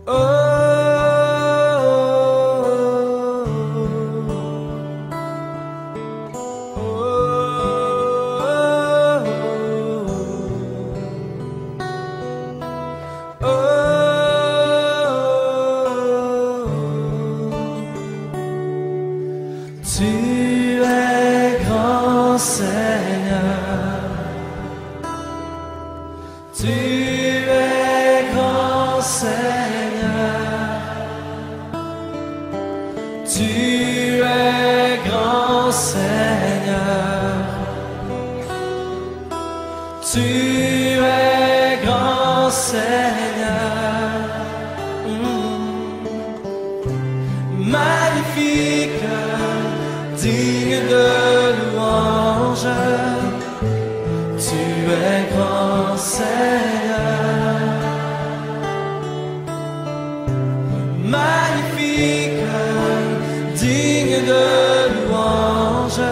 Tu es grand Seigneur, tu es grand Seigneur, tu es grand Seigneur, tu es grand Seigneur, magnifique, digne de louange, tu es grand Seigneur, magnifique, digne de louange,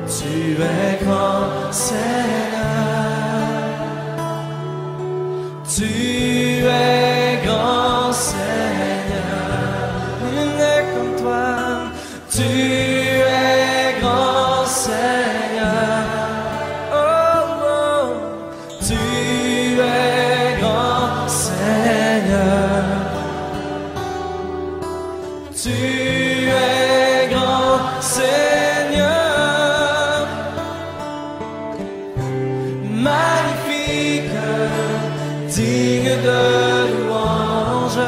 tu es grand Seigneur, tu es grand Seigneur, il n'est comme toi. Tu es grand Seigneur, oh, oh. Tu es grand Seigneur, tu es grand Seigneur, magnifique, digne de louange,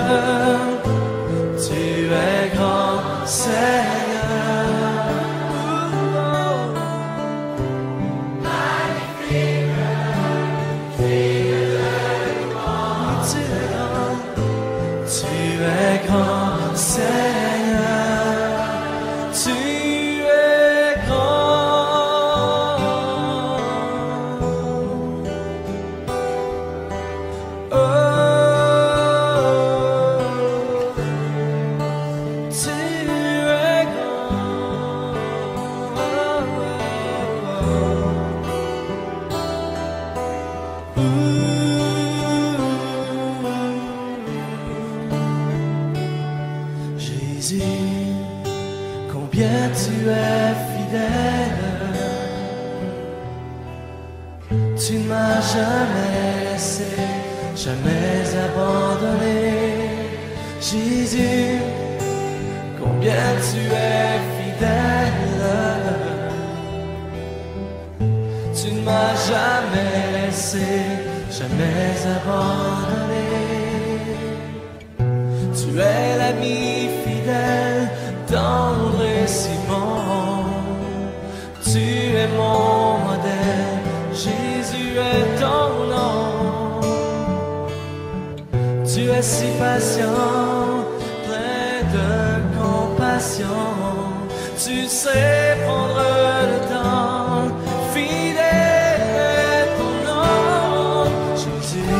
tu es grand Seigneur. Grand Seigneur, tu es grand. Oh, tu es grand. Jésus, combien tu es fidèle, tu ne m'as jamais laissé, jamais abandonné. Jésus, combien tu es fidèle, tu ne m'as jamais laissé, jamais abandonné. Tu es l'ami fidèle d'André Simon, tu es mon modèle, Jésus est ton nom. Tu es si patient, plein de compassion, tu sais prendre le temps, fidèle est ton nom. Jésus,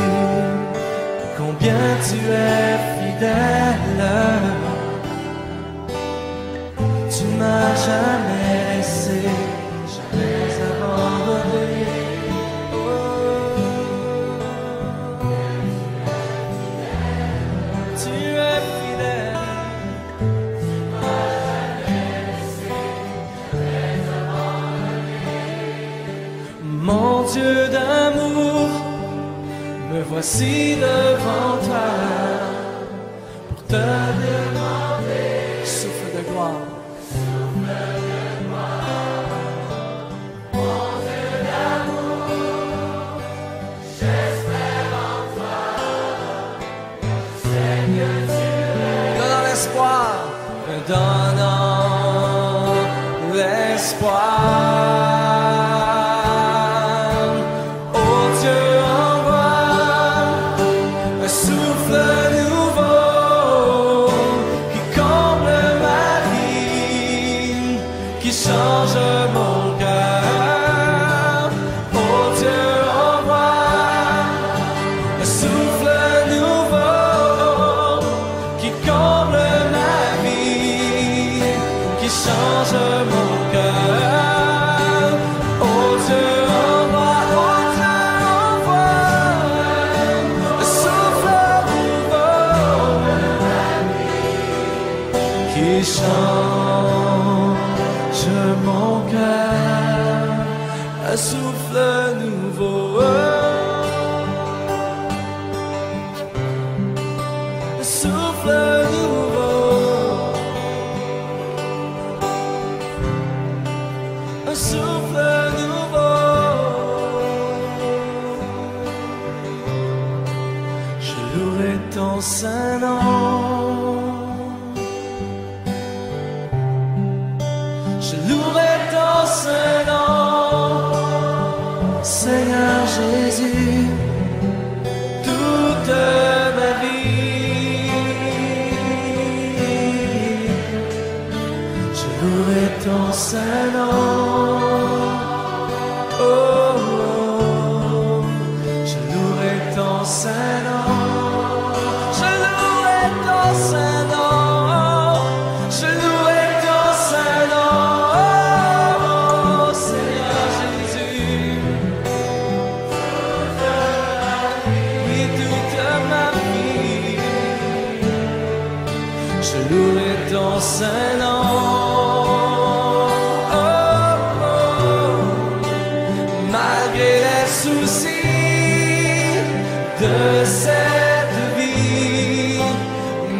combien tu es fidèle, tu ne m'as jamais laissé, jamais abandonné. Oh, tu es fidèle, tu ne m'as jamais laissé, jamais abandonné. Mon Dieu d'amour, me voici devant toi pour te demander, souffle de gloire. Mon Dieu d'amour, j'espère en toi, Seigneur, tu es donnant l'espoir, me donnant l'espoir. Change mon cœur, oh Dieu, envoie un souffle nouveau qui comble ma vie, change mon cœur, un souffle nouveau, un souffle nouveau, un souffle nouveau. Je louerai ton saint nom. Je louerai ton saint nom, Seigneur Jésus, toute ma vie. Je louerai ton saint nom. Oh, oh, oh. Je louerai ton saint nom. Je louerai ton saint nom. Je louerai ton saint nom. Je louerai ton saint nom. Oh, oh. Malgré les soucis de cette vie,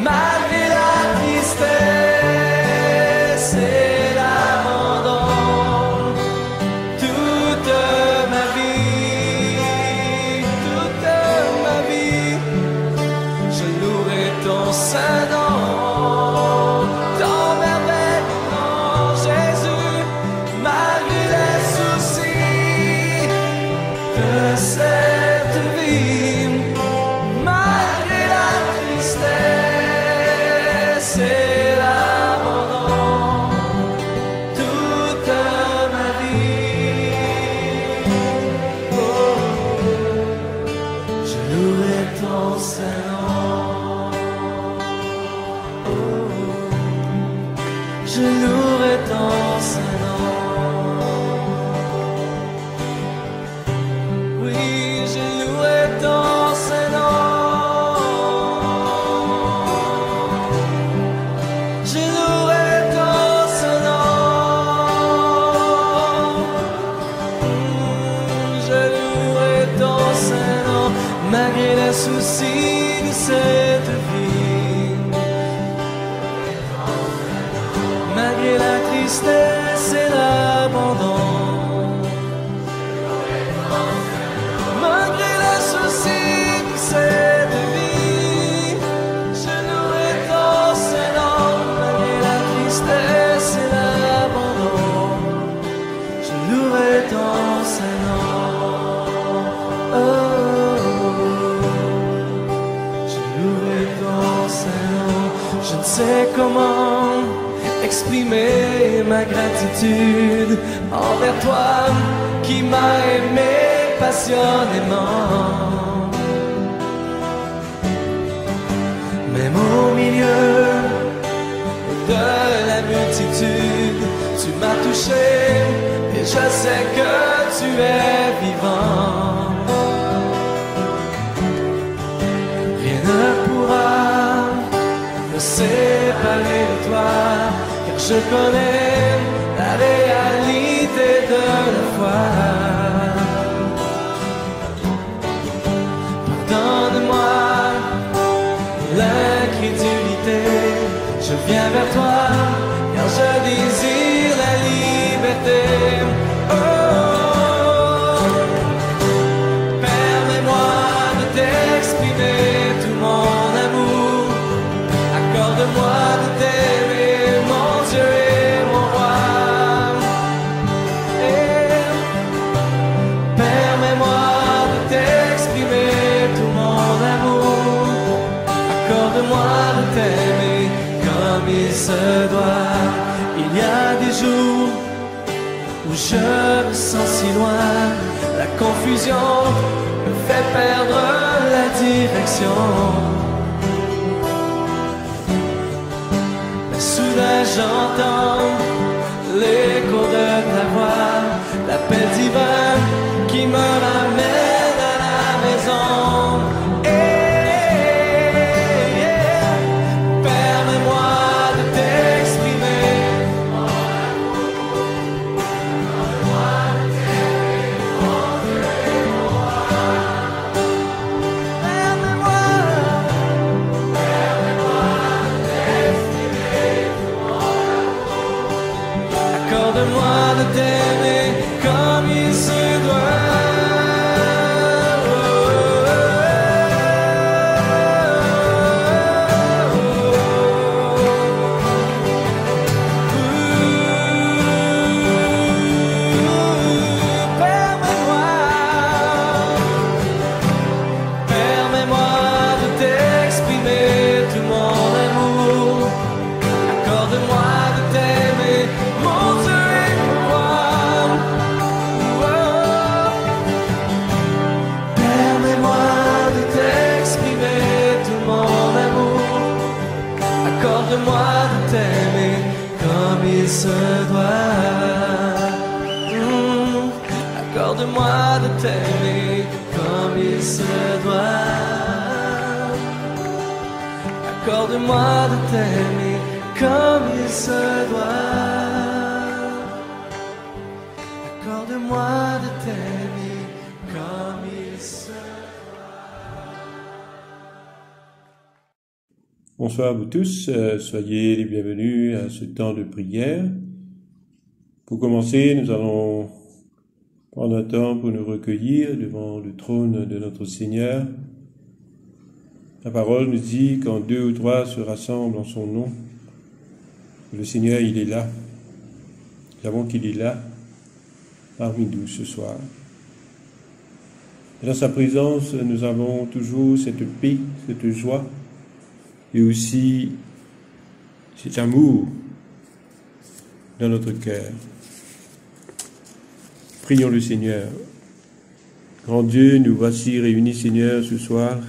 malgré la tristesse et l'abandon, toute ma vie, je louerai ton saint nom. Cette vie, malgré la tristesse et l'abandon, toute ma vie, oh, je louerai ton saint nom, oh, je louerai ton saint nom. Malgré les soucis de cette vie, malgré la tristesse et l'abandon, malgré les soucis de cette vie, je louerai ton saint nom. Malgré la tristesse et l'abandon, je louerai ton saint nom. Oh. Je ne sais comment exprimer ma gratitude envers toi qui m'as aimé passionnément. Même au milieu de la multitude, tu m'as touché et je sais que tu es vivant. Rien ne pourra séparer de toi, car je connais la réalité de la foi. Pardonne-moi l'incrédulité, je viens vers toi, car je désire la liberté. Oh, permets-moi de t'exprimer tout mon amour. Accorde-moi de t'aimer, mon Dieu et mon roi. Et permets-moi de t'exprimer tout mon amour. Accorde-moi de t'aimer comme il se doit. Il y a des jours où je me sens si loin. La confusion me fait perdre la direction. Soudain j'entends l'écho de ta voix, l'appel divin qui me ramène à la maison. Permets-moi de t'exprimer se doit. Accorde-moi de t'aimer comme il se doit. Accorde-moi de t'aimer comme il se doit. Accorde-moi de t'aimer comme il se doit. Bonsoir à vous tous, soyez les bienvenus à ce temps de prière. Pour commencer, nous allons prendre un temps pour nous recueillir devant le trône de notre Seigneur. La parole nous dit quand 2 ou 3 se rassemblent en son nom, le Seigneur, il est là. Nous savons qu'il est là parmi nous ce soir. Et dans sa présence, nous avons toujours cette paix, cette joie et aussi cet amour dans notre cœur. Prions le Seigneur. Grand Dieu, nous voici réunis, Seigneur, ce soir,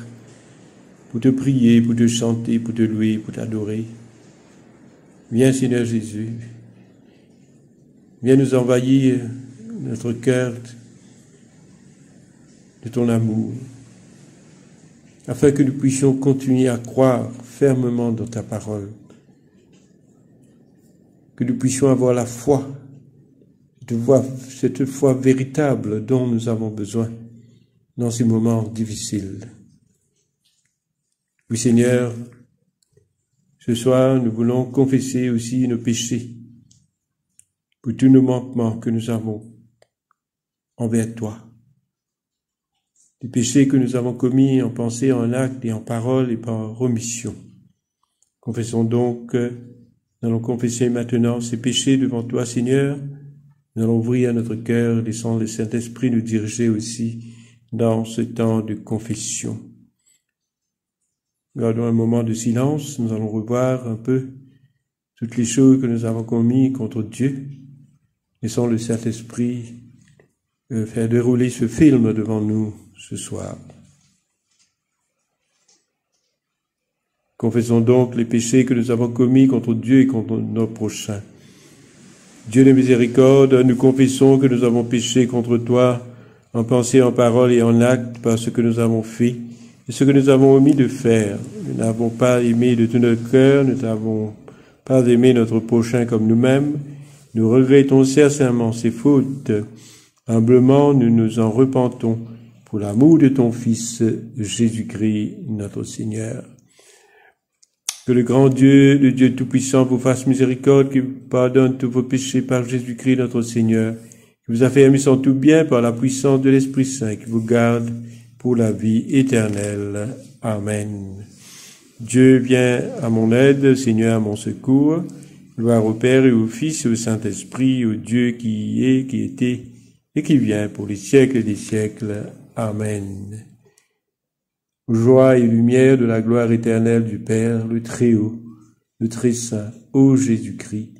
pour te prier, pour te chanter, pour te louer, pour t'adorer. Viens, Seigneur Jésus. Viens nous envahir notre cœur de ton amour, afin que nous puissions continuer à croire fermement dans ta parole, que nous puissions avoir la foi, cette foi véritable dont nous avons besoin dans ces moments difficiles. Oui, Seigneur, ce soir, nous voulons confesser aussi nos péchés pour tous nos manquements que nous avons envers toi. Les péchés que nous avons commis en pensée, en acte et en parole et par omission. Confessons donc, nous allons confesser maintenant ces péchés devant toi, Seigneur. Nous allons ouvrir notre cœur, laissant le Saint-Esprit nous diriger aussi dans ce temps de confession. Gardons un moment de silence, nous allons revoir un peu toutes les choses que nous avons commises contre Dieu. Laissons le Saint-Esprit faire dérouler ce film devant nous ce soir. Confessons donc les péchés que nous avons commis contre Dieu et contre nos prochains. Dieu de miséricorde, nous confessons que nous avons péché contre toi en pensée, en parole et en acte par ce que nous avons fait et ce que nous avons omis de faire. Nous n'avons pas aimé de tout notre cœur, nous n'avons pas aimé notre prochain comme nous-mêmes. Nous regrettons sincèrement ces fautes. Humblement, nous nous en repentons pour l'amour de ton Fils, Jésus-Christ, notre Seigneur. Que le grand Dieu, le Dieu Tout-Puissant, vous fasse miséricorde, qui vous pardonne tous vos péchés par Jésus-Christ notre Seigneur, qui vous affermisse en tout bien par la puissance de l'Esprit Saint, qui vous garde pour la vie éternelle. Amen. Dieu vient à mon aide, Seigneur à mon secours. Gloire au Père et au Fils et au Saint-Esprit, au Dieu qui est, qui était et qui vient pour les siècles des siècles. Amen. Joie et lumière de la gloire éternelle du Père, le Très-Haut, le Très-Saint, ô Jésus-Christ,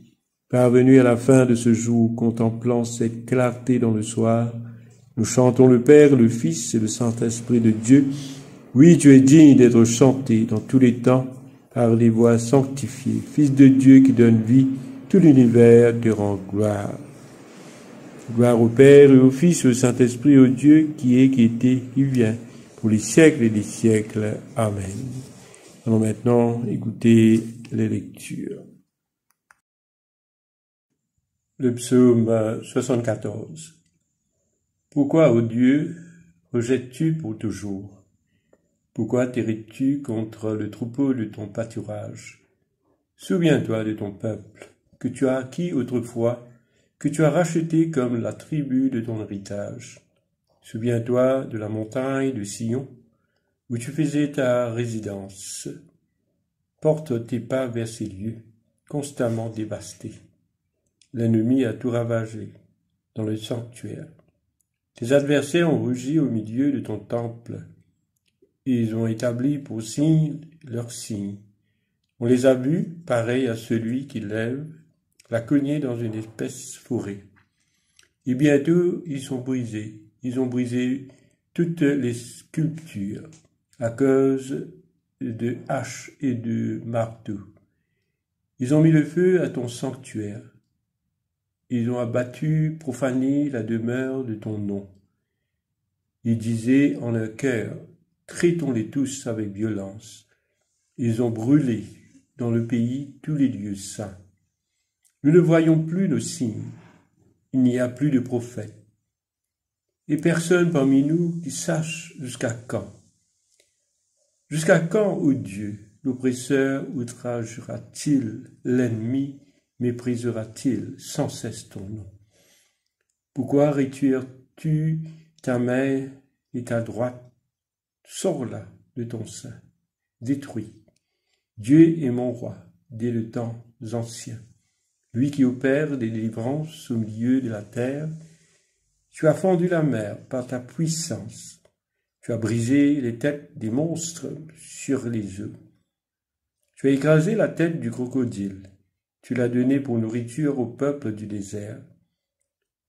parvenu à la fin de ce jour, contemplant cette clarté dans le soir, nous chantons le Père, le Fils et le Saint-Esprit de Dieu. Oui, tu es digne d'être chanté dans tous les temps par les voix sanctifiées. Fils de Dieu qui donne vie, tout l'univers te rend gloire. Gloire au Père et au Fils et au Saint-Esprit, au Dieu qui est, qui était, qui vient, pour les siècles et des siècles. Amen. Allons maintenant écouter les lectures. Le psaume 74. Pourquoi, ô Dieu, rejettes-tu pour toujours? Pourquoi t'irrites-tu contre le troupeau de ton pâturage? Souviens-toi de ton peuple, que tu as acquis autrefois, que tu as racheté comme la tribu de ton héritage. Souviens-toi de la montagne de Sion, où tu faisais ta résidence. Porte tes pas vers ces lieux, constamment dévastés. L'ennemi a tout ravagé dans le sanctuaire. Tes adversaires ont rugi au milieu de ton temple. Ils ont établi pour signe leur signe. On les a vus, pareils à celui qui lève la cognée dans une épaisse forêt. Et bientôt, ils sont brisés. Ils ont brisé toutes les sculptures à cause de haches et de marteaux. Ils ont mis le feu à ton sanctuaire. ils ont abattu, profané la demeure de ton nom. Ils disaient en leur cœur, traitons-les tous avec violence. Ils ont brûlé dans le pays tous les lieux saints. Nous ne voyons plus nos signes, il n'y a plus de prophètes. Et personne parmi nous qui sache jusqu'à quand. Jusqu'à quand, ô Dieu, l'oppresseur outragera-t-il, l'ennemi méprisera-t-il sans cesse ton nom? Pourquoi retires-tu ta main et ta droite? Sors-la de ton sein, détruis. Dieu est mon roi dès le temps ancien, lui qui opère des délivrances au milieu de la terre. Tu as fendu la mer par ta puissance. Tu as brisé les têtes des monstres sur les eaux. Tu as écrasé la tête du crocodile. Tu l'as donné pour nourriture au peuple du désert.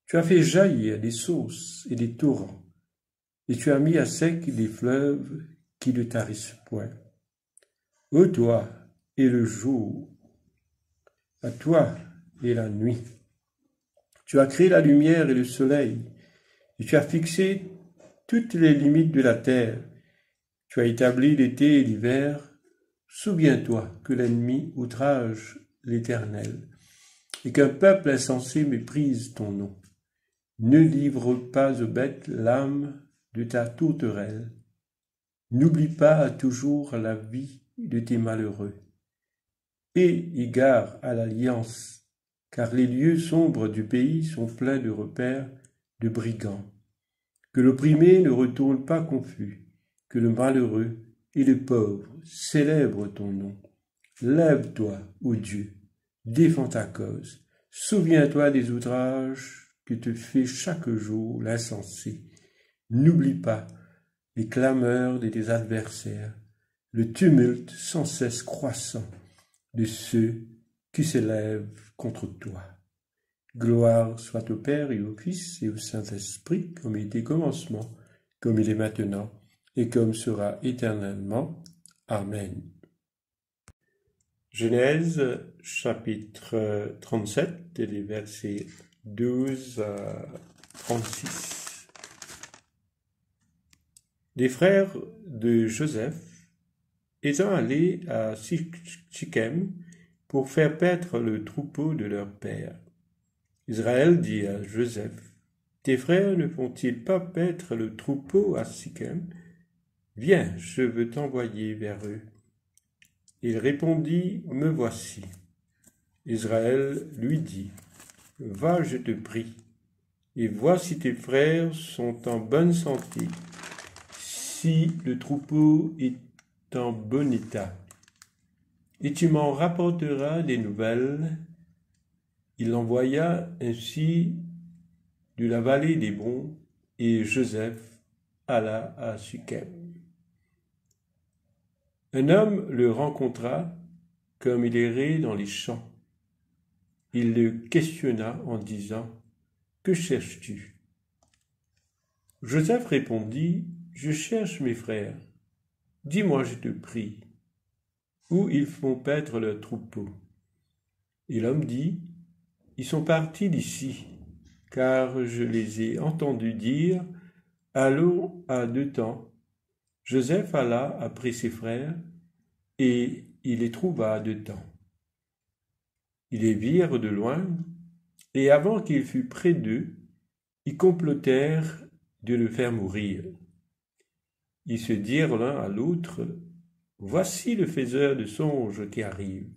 Tu as fait jaillir des sources et des torrents, et tu as mis à sec des fleuves qui ne tarissent point. Ô toi et le jour, à toi et la nuit. Tu as créé la lumière et le soleil, et tu as fixé toutes les limites de la terre. Tu as établi l'été et l'hiver. Souviens-toi que l'ennemi outrage l'Éternel, et qu'un peuple insensé méprise ton nom. Ne livre pas aux bêtes l'âme de ta tourterelle. N'oublie pas toujours la vie de tes malheureux. Et égare à l'alliance, car les lieux sombres du pays sont pleins de repères de brigands. Que l'opprimé ne retourne pas confus, que le malheureux et le pauvre célèbrent ton nom. Lève-toi, ô Dieu, défends ta cause. Souviens-toi des outrages que te fait chaque jour l'insensé. N'oublie pas les clameurs de tes adversaires, le tumulte sans cesse croissant de ceux qui s'élèvent contre toi. Gloire soit au Père et au Fils et au Saint-Esprit, comme il était au commencement, comme il est maintenant, et comme sera éternellement. Amen. Genèse, chapitre 37, et les versets 12 à 36. Les frères de Joseph étant allés à Sichem pour faire paître le troupeau de leur père. Israël dit à Joseph, « Tes frères ne font-ils pas paître le troupeau à Sichem? Viens, je veux t'envoyer vers eux. » Il répondit, « Me voici. » Israël lui dit, « Va, je te prie, et vois si tes frères sont en bonne santé, si le troupeau est en bon état, et tu m'en rapporteras des nouvelles. » Il envoya ainsi de la vallée d'Hébron, et Joseph alla à Sichem. Un homme le rencontra comme il errait dans les champs. Il le questionna en disant, « Que cherches-tu » Joseph répondit, « Je cherche mes frères. Dis-moi, je te prie, où ils font paître leur troupeau. » Et l'homme dit, « Ils sont partis d'ici, car je les ai entendus dire, « Allons à deux temps. » Joseph alla après ses frères, et il les trouva à deux temps. Ils les virent de loin, et avant qu'il fût près d'eux, ils complotèrent de le faire mourir. Ils se dirent l'un à l'autre, « Voici le faiseur de songes qui arrive.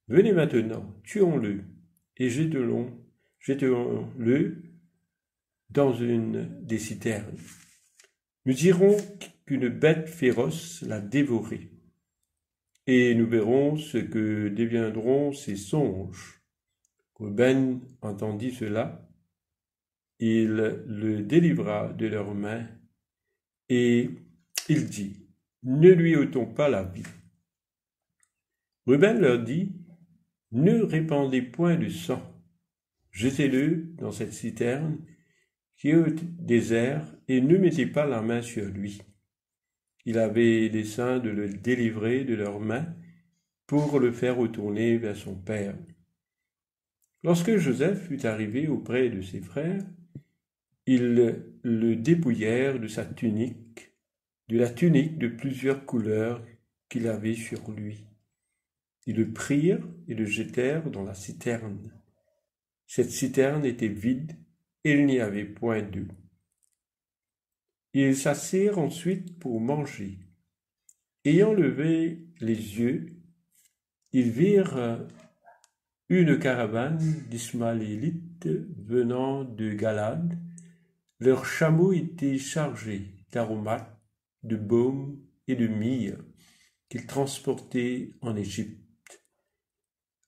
Venez maintenant, tuons-le, et jetons-le dans une des citernes. Nous dirons qu'une bête féroce l'a dévoré, et nous verrons ce que deviendront ces songes. » Ruben entendit cela, il le délivra de leurs mains, et il dit, « Ne lui ôtons pas la vie. » Ruben leur dit, « Ne répandez point de sang, jetez-le dans cette citerne qui est au désert, et ne mettez pas la main sur lui. » Il avait dessein de le délivrer de leurs mains pour le faire retourner vers son père. Lorsque Joseph fut arrivé auprès de ses frères, ils le dépouillèrent de sa tunique, de la tunique de plusieurs couleurs qu'il avait sur lui. Ils le prirent et le jetèrent dans la citerne. Cette citerne était vide et il n'y avait point d'eau. Ils s'assirent ensuite pour manger. Ayant levé les yeux, ils virent une caravane d'Ismaélites venant de Galade. Leurs chameaux étaient chargés d'aromates, de baume et de myrrhe qu'ils transportaient en Égypte.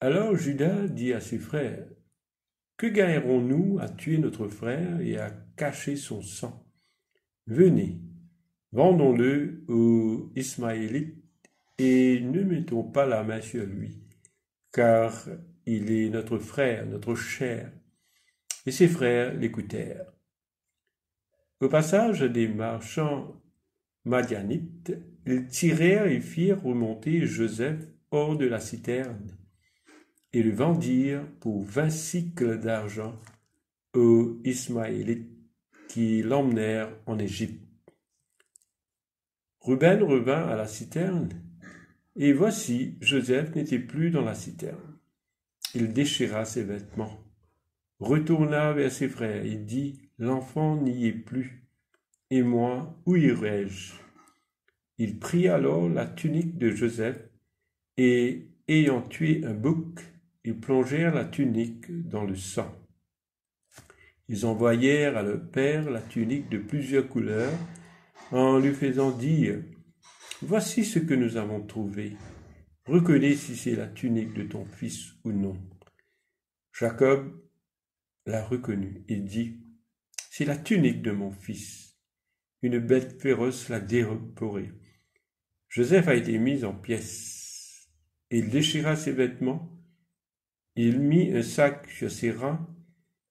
Alors Judas dit à ses frères, « Que gagnerons-nous à tuer notre frère et à cacher son sang? Venez, vendons-le aux Ismaélites et ne mettons pas la main sur lui, car il est notre frère, notre chair. » Et ses frères l'écoutèrent. Au passage des marchands madianites, ils tirèrent et firent remonter Joseph hors de la citerne et le vendirent pour 20 cycles d'argent aux Ismaélites qui l'emmenèrent en Égypte. Ruben revint à la citerne, et voici, Joseph n'était plus dans la citerne. Il déchira ses vêtements, retourna vers ses frères et dit, « L'enfant n'y est plus, et moi, où irai-je » Il prit alors la tunique de Joseph, et, ayant tué un bouc, ils plongèrent la tunique dans le sang. Ils envoyèrent à leur père la tunique de plusieurs couleurs, en lui faisant dire, « Voici ce que nous avons trouvé. Reconnais si c'est la tunique de ton fils ou non. » Jacob l'a reconnue et dit, « C'est la tunique de mon fils. Une bête féroce l'a dévoré. » Joseph a été mis en pièces. Il déchira ses vêtements. Il mit un sac sur ses reins.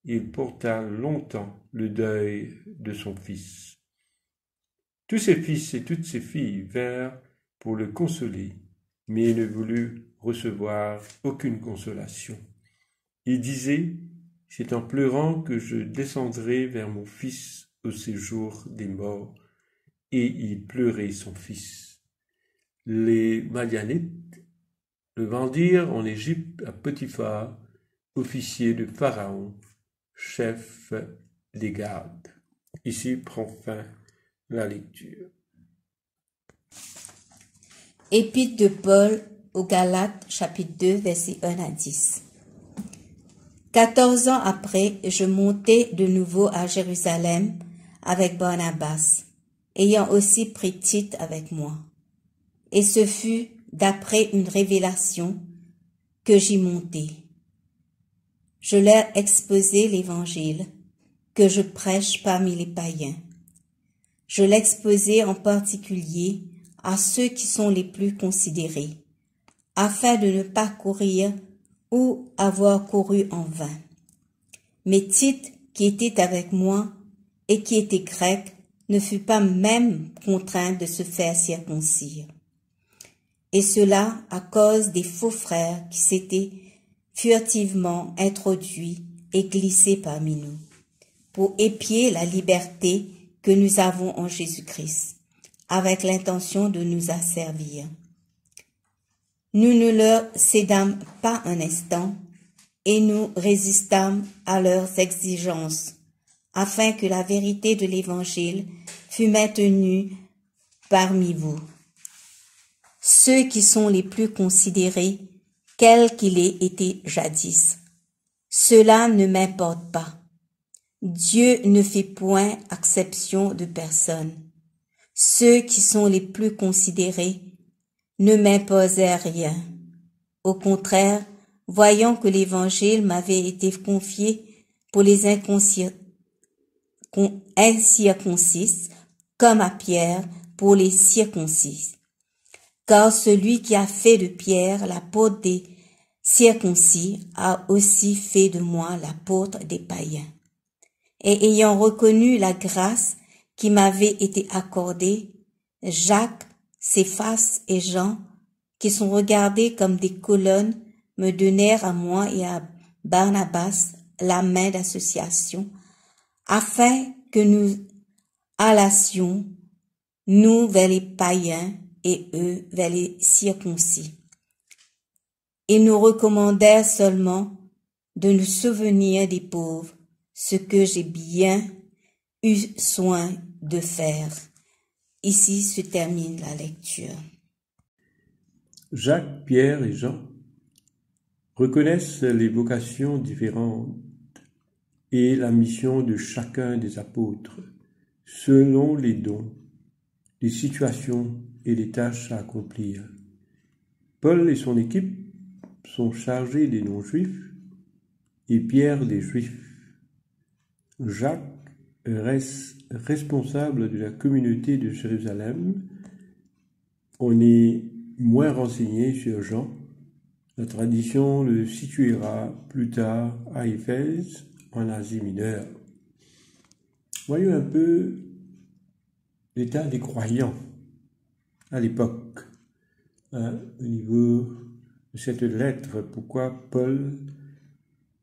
Il porta longtemps le deuil de son fils. Tous ses fils et toutes ses filles vinrent pour le consoler, mais il ne voulut recevoir aucune consolation. Il disait, « C'est en pleurant que je descendrai vers mon fils au séjour des morts. » Et il pleurait son fils. Les Madianites le vendirent en Égypte à Potiphar, officier de Pharaon, chef des gardes. Ici prend fin la lecture. Épître de Paul aux Galates, chapitre 2, versets 1 à 10. 14 ans après, je montai de nouveau à Jérusalem avec Barnabas, ayant aussi pris Tite avec moi. Et ce fut d'après une révélation que j'y montai. Je leur exposai l'évangile que je prêche parmi les païens. Je l'exposai en particulier à ceux qui sont les plus considérés, afin de ne pas courir ou avoir couru en vain. Mais Tite, qui était avec moi et qui était grec, ne fut pas même contraint de se faire circoncire. Et cela à cause des faux frères qui s'étaient furtivement introduits et glissés parmi nous, pour épier la liberté que nous avons en Jésus-Christ, avec l'intention de nous asservir. Nous ne leur cédâmes pas un instant, et nous résistâmes à leurs exigences, afin que la vérité de l'Évangile fût maintenue parmi vous. Ceux qui sont les plus considérés, quel qu'il ait été jadis, cela ne m'importe pas. Dieu ne fait point exception de personne. Ceux qui sont les plus considérés ne m'imposaient rien. Au contraire, voyant que l'Évangile m'avait été confié pour les incirconcis, comme à Pierre pour les circoncis. Car celui qui a fait de Pierre l'apôtre des circoncis a aussi fait de moi l'apôtre des païens. Et ayant reconnu la grâce qui m'avait été accordée, Jacques, Céphas et Jean, qui sont regardés comme des colonnes, me donnèrent à moi et à Barnabas la main d'association, afin que nous allassions, nous vers les païens et eux vers les circoncis. Ils nous recommandèrent seulement de nous souvenir des pauvres, ce que j'ai bien eu soin de faire. Ici se termine la lecture. Jacques, Pierre et Jean reconnaissent les vocations différentes et la mission de chacun des apôtres, selon les dons, les situations et les tâches à accomplir. Paul et son équipe sont chargés des non-juifs et Pierre des juifs. Jacques reste responsable de la communauté de Jérusalem. On est moins renseigné sur Jean. La tradition le situera plus tard à Éphèse, en Asie mineure. Voyons un peu l'état des croyants à l'époque, au niveau de cette lettre. Pourquoi Paul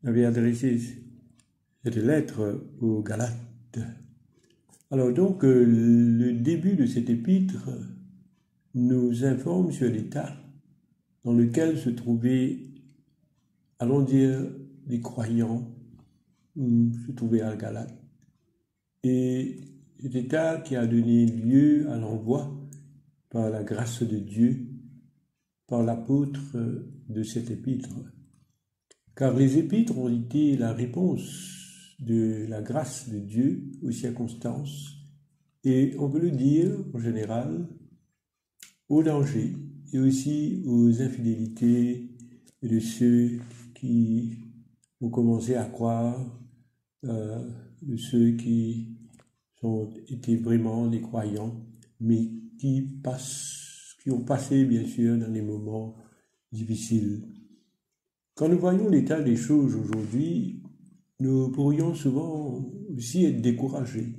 avait adressé cette lettre aux Galates? Alors donc, le début de cet épître nous informe sur l'état dans lequel se trouvaient, allons dire, les croyants se trouvaient à Galate. Et cet état qui a donné lieu à l'envoi, par la grâce de Dieu, par l'apôtre de cet épître. Car les épîtres ont été la réponse de la grâce de Dieu aux circonstances, et on peut le dire en général, aux dangers et aussi aux infidélités de ceux qui ont commencé à croire, de ceux qui ont été vraiment des croyants, mais qui ont passé bien sûr dans des moments difficiles. Quand nous voyons l'état des choses aujourd'hui, nous pourrions souvent aussi être découragés,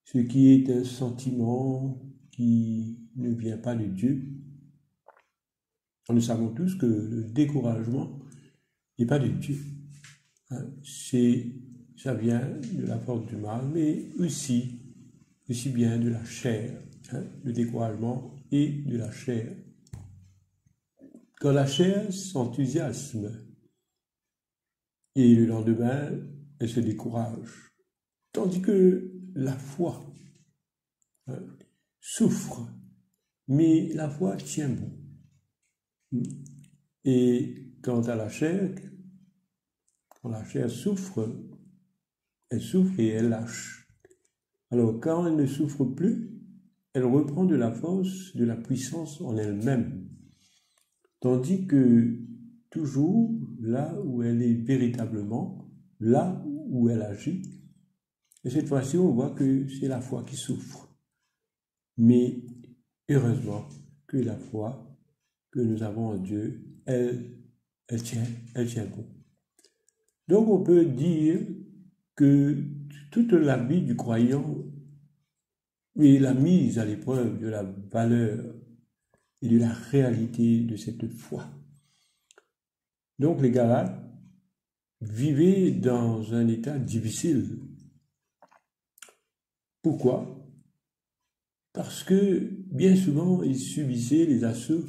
ce qui est un sentiment qui ne vient pas de Dieu. Nous savons tous que le découragement n'est pas de Dieu. Ça vient de la force du mal, mais aussi bien de la chair. Le découragement et de la chair. Quand la chair s'enthousiasme et le lendemain, elle se décourage. Tandis que la foi souffre, mais la foi tient bon. Et quant à la chair, quand la chair souffre, elle souffre et elle lâche. Alors quand elle ne souffre plus, elle reprend de la force, de la puissance en elle-même. Tandis que toujours là où elle est véritablement, là où elle agit, et cette fois-ci on voit que c'est la foi qui souffre. Mais heureusement que la foi que nous avons en Dieu, elle tient bon. Donc on peut dire que toute la vie du croyant est la mise à l'épreuve de la valeur et de la réalité de cette foi. Donc les Galates vivaient dans un état difficile. Pourquoi? Parce que bien souvent, ils subissaient les assauts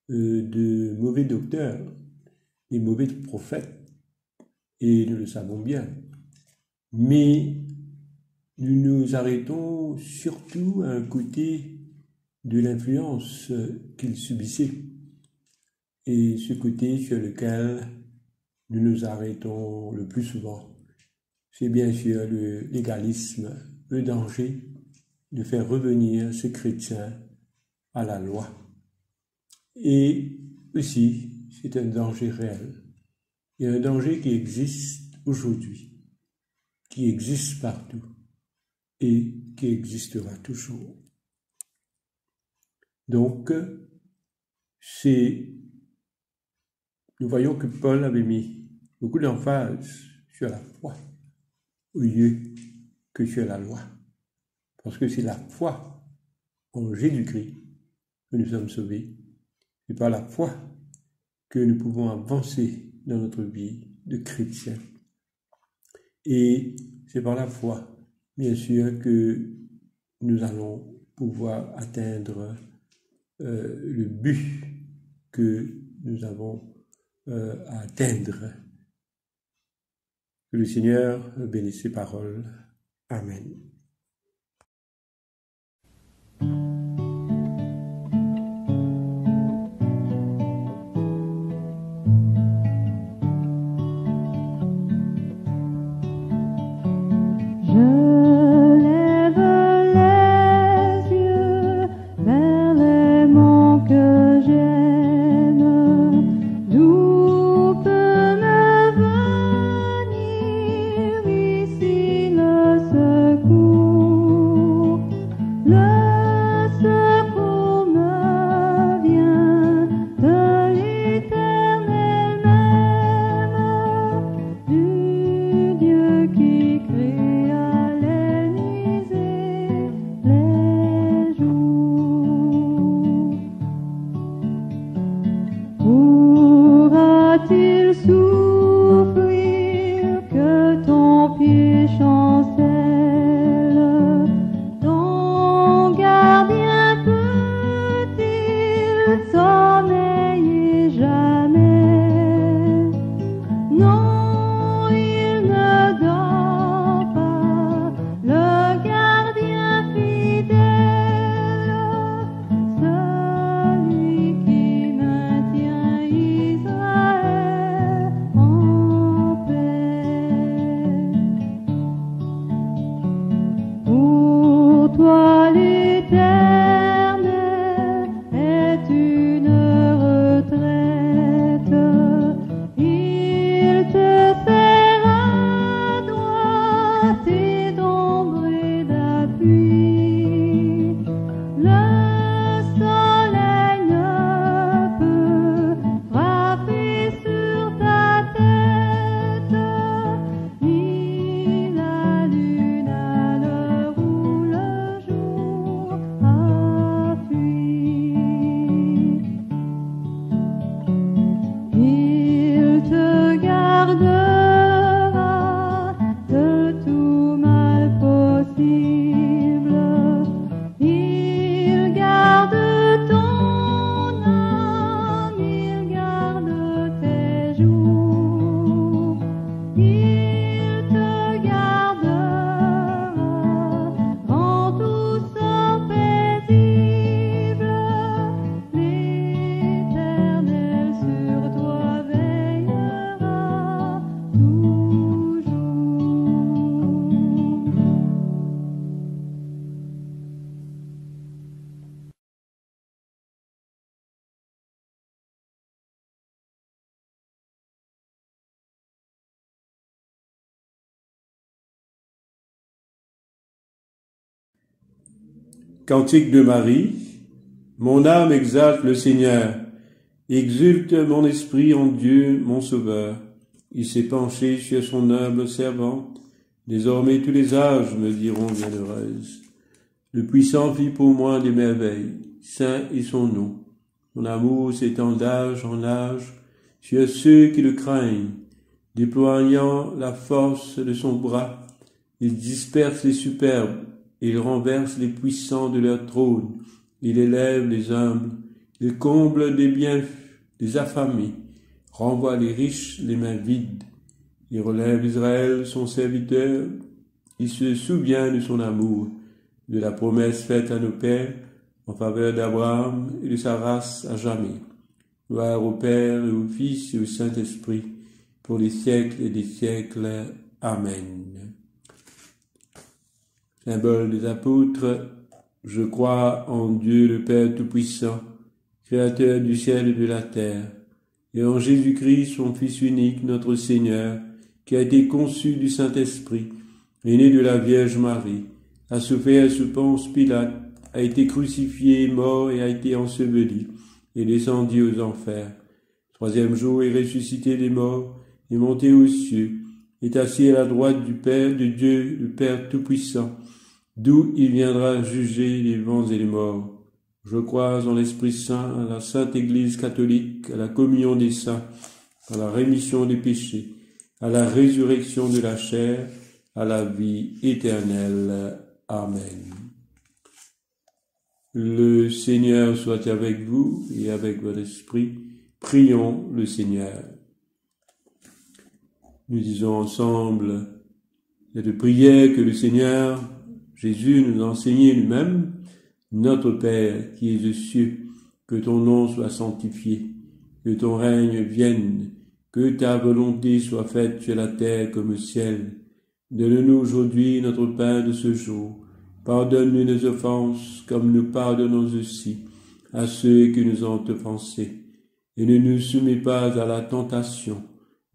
de mauvais docteurs, des mauvais prophètes, et nous le savons bien. Mais nous nous arrêtons surtout à un côté de l'influence qu'ils subissaient, et ce côté sur lequel nous nous arrêtons le plus souvent, c'est bien sûr le légalisme, le danger de faire revenir ces chrétiens à la loi. Et aussi, c'est un danger réel. Il y a un danger qui existe aujourd'hui, qui existe partout et qui existera toujours. Donc, nous voyons que Paul avait mis beaucoup d'emphase sur la foi au lieu que sur la loi. Parce que c'est la foi en Jésus-Christ que nous sommes sauvés. C'est par la foi que nous pouvons avancer dans notre vie de chrétien. Et c'est par la foi, bien sûr, que nous allons pouvoir atteindre le but que nous avons à atteindre. Que le Seigneur bénisse ses paroles. Amen. Cantique de Marie. Mon âme exalte le Seigneur, exulte mon esprit en Dieu, mon Sauveur. Il s'est penché sur son humble servante. Désormais tous les âges me diront bienheureuse. Le Puissant fit pour moi des merveilles, saint est son nom. Son amour s'étend d'âge en âge sur ceux qui le craignent. Déployant la force de son bras, il disperse les superbes, il renverse les puissants de leur trône, il élève les humbles, il comble des biens des affamés, renvoie les riches les mains vides. Il relève Israël, son serviteur, il se souvient de son amour, de la promesse faite à nos pères en faveur d'Abraham et de sa race à jamais. Gloire au Père et au Fils et au Saint-Esprit, pour les siècles et des siècles. Amen. Symbole des apôtres, je crois en Dieu le Père Tout-Puissant, Créateur du ciel et de la terre, et en Jésus-Christ, son Fils unique, notre Seigneur, qui a été conçu du Saint-Esprit, est né de la Vierge Marie, a souffert sous Ponce Pilate, a été crucifié, mort et a été enseveli, et descendu aux enfers. Troisième jour, est ressuscité des morts, est monté aux cieux, est assis à la droite du Père, de Dieu, le Père Tout-Puissant, d'où il viendra juger les vivants et les morts. Je crois en l'Esprit Saint, à la Sainte Église catholique, à la communion des saints, à la rémission des péchés, à la résurrection de la chair, à la vie éternelle. Amen. Le Seigneur soit avec vous et avec votre esprit. Prions le Seigneur. Nous disons ensemble cette prière que le Seigneur Jésus nous a enseignée lui-même. Notre Père qui es aux cieux, que ton nom soit sanctifié, que ton règne vienne, que ta volonté soit faite sur la terre comme au ciel. Donne-nous aujourd'hui notre pain de ce jour. Pardonne-nous nos offenses, comme nous pardonnons aussi à ceux qui nous ont offensés. Et ne nous soumets pas à la tentation,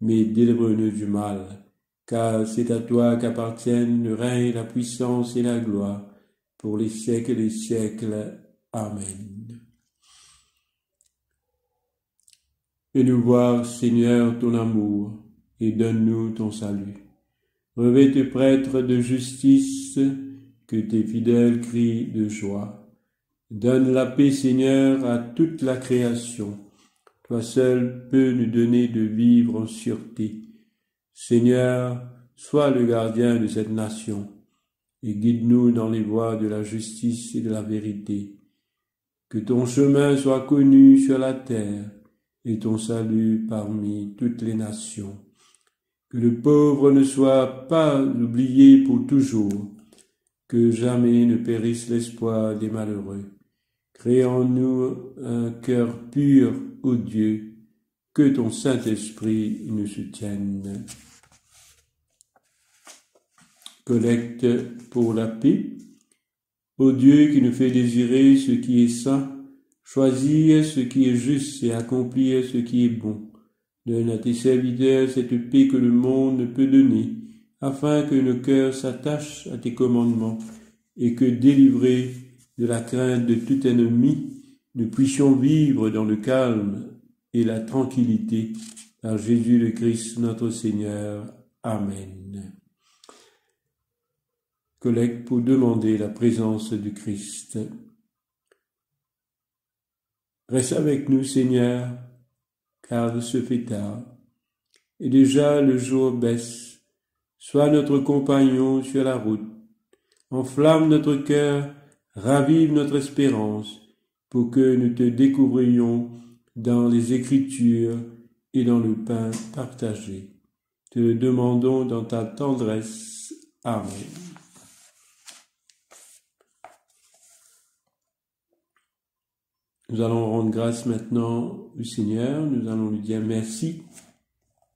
mais délivre-nous du mal. Car c'est à toi qu'appartiennent le règne, la puissance et la gloire, pour les siècles des siècles. Amen. Fais-nous voir, Seigneur, ton amour, et donne-nous ton salut. Revêt prêtre de justice, que tes fidèles crient de joie. Donne la paix, Seigneur, à toute la création. Toi seul peux nous donner de vivre en sûreté. Seigneur, sois le gardien de cette nation, et guide-nous dans les voies de la justice et de la vérité. Que ton chemin soit connu sur la terre, et ton salut parmi toutes les nations. Que le pauvre ne soit pas oublié pour toujours, que jamais ne périsse l'espoir des malheureux. Crée en nous un cœur pur, ô Dieu, que ton Saint-Esprit nous soutienne. Collecte pour la paix. Ô Dieu qui nous fait désirer ce qui est saint, choisir ce qui est juste et accomplir ce qui est bon. Donne à tes serviteurs cette paix que le monde ne peut donner, afin que nos cœurs s'attachent à tes commandements et que, délivrés de la crainte de tout ennemi, nous puissions vivre dans le calme et la tranquillité. Par Jésus le Christ, notre Seigneur. Amen. Collecte pour demander la présence du Christ. Reste avec nous, Seigneur, car il se fait tard, et déjà le jour baisse. Sois notre compagnon sur la route. Enflamme notre cœur, ravive notre espérance, pour que nous te découvrions dans les Écritures et dans le pain partagé. Te le demandons dans ta tendresse. Amen. Nous allons rendre grâce maintenant au Seigneur, nous allons lui dire merci.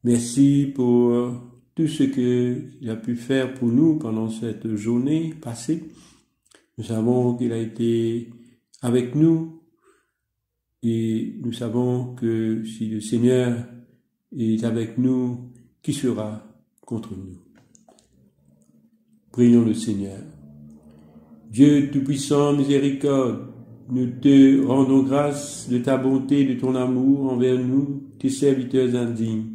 Merci pour tout ce qu'il a pu faire pour nous pendant cette journée passée. Nous savons qu'il a été avec nous et nous savons que si le Seigneur est avec nous, qui sera contre nous? Prions le Seigneur. Dieu Tout-Puissant, miséricorde, nous te rendons grâce de ta bonté, de ton amour envers nous, tes serviteurs indignes,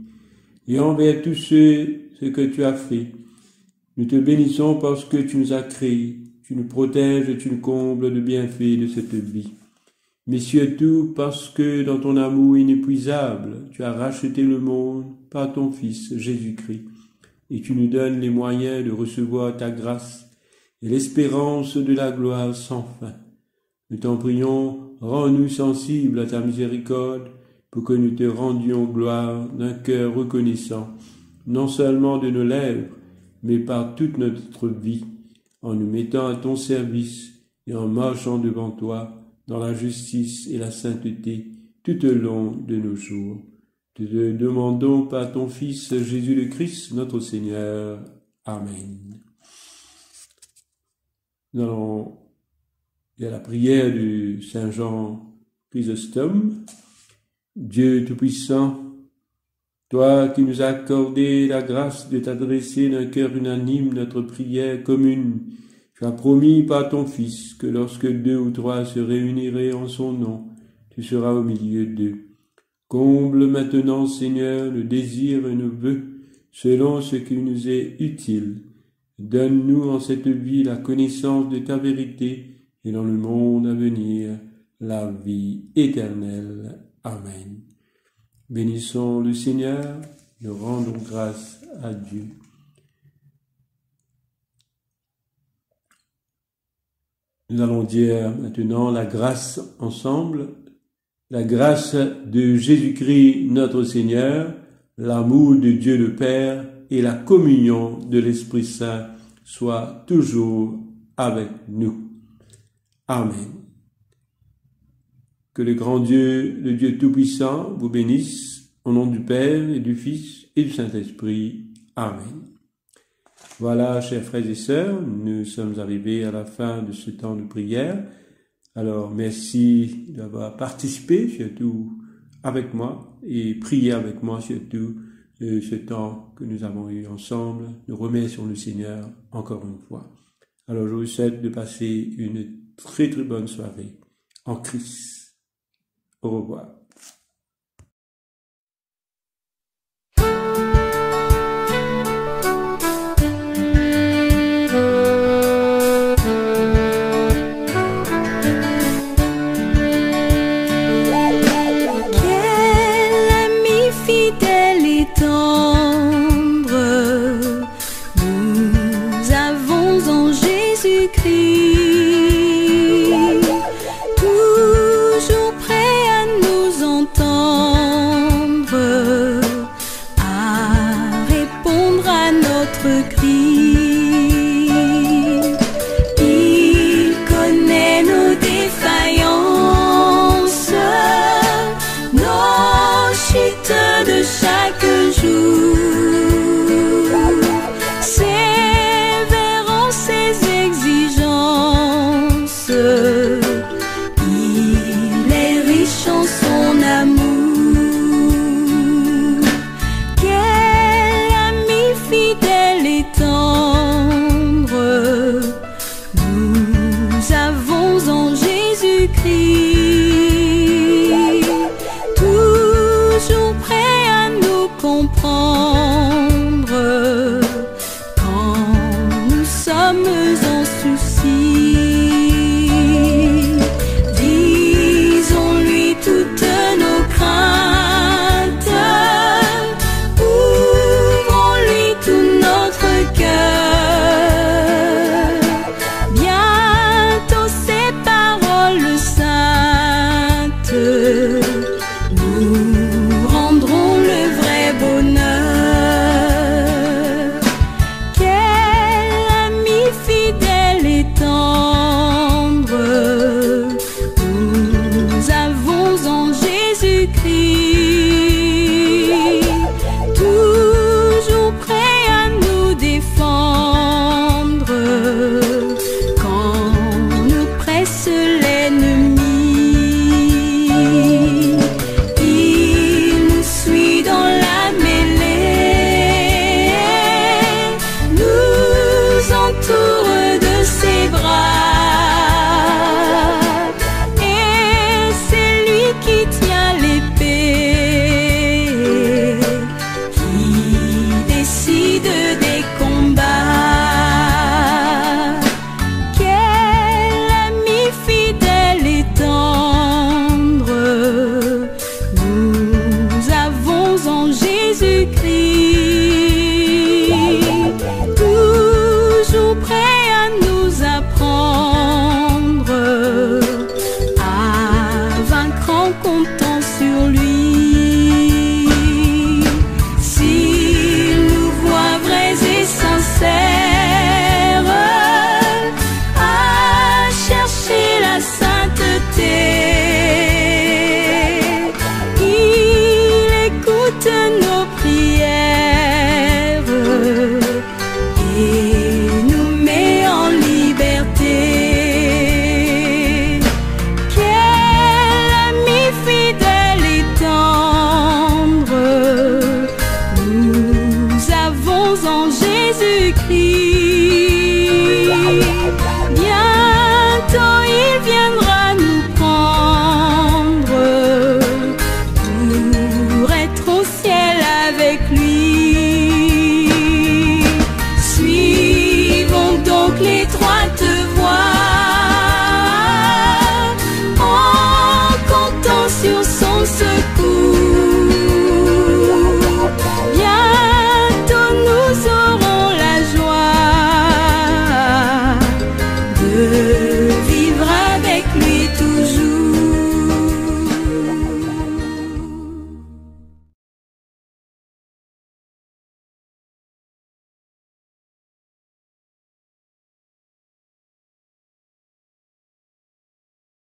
et envers tous ceux que tu as fait. Nous te bénissons parce que tu nous as créés, tu nous protèges, tu nous combles de bienfaits de cette vie. Mais surtout parce que dans ton amour inépuisable, tu as racheté le monde par ton Fils Jésus-Christ, et tu nous donnes les moyens de recevoir ta grâce et l'espérance de la gloire sans fin. Nous t'en prions, rends-nous sensibles à ta miséricorde, pour que nous te rendions gloire d'un cœur reconnaissant, non seulement de nos lèvres, mais par toute notre vie, en nous mettant à ton service et en marchant devant toi dans la justice et la sainteté tout au long de nos jours. Te le demandons par ton Fils Jésus le Christ, notre Seigneur. Amen. Nous allons à la prière du Saint Jean Chrysostome. Dieu Tout-Puissant, toi qui nous as accordé la grâce de t'adresser d'un cœur unanime notre prière commune, tu as promis par ton Fils que lorsque 2 ou 3 se réuniraient en son nom, tu seras au milieu d'eux. Comble maintenant, Seigneur, nos désirs et nos vœux, selon ce qui nous est utile. Donne-nous en cette vie la connaissance de ta vérité, et dans le monde à venir, la vie éternelle. Amen. Bénissons le Seigneur, nous rendons grâce à Dieu. Nous allons dire maintenant la grâce ensemble, la grâce de Jésus-Christ notre Seigneur, l'amour de Dieu le Père et la communion de l'Esprit Saint soient toujours avec nous. Amen. Que le grand Dieu, le Dieu Tout-Puissant, vous bénisse au nom du Père et du Fils et du Saint-Esprit. Amen. Voilà, chers frères et sœurs, nous sommes arrivés à la fin de ce temps de prière. Alors, merci d'avoir participé, surtout avec moi, et prié avec moi, surtout, ce temps que nous avons eu ensemble. Nous remercions le Seigneur encore une fois. Alors, je vous souhaite de passer une très très bonne soirée en Christ. Au revoir. Toujours prêt à nous comprendre.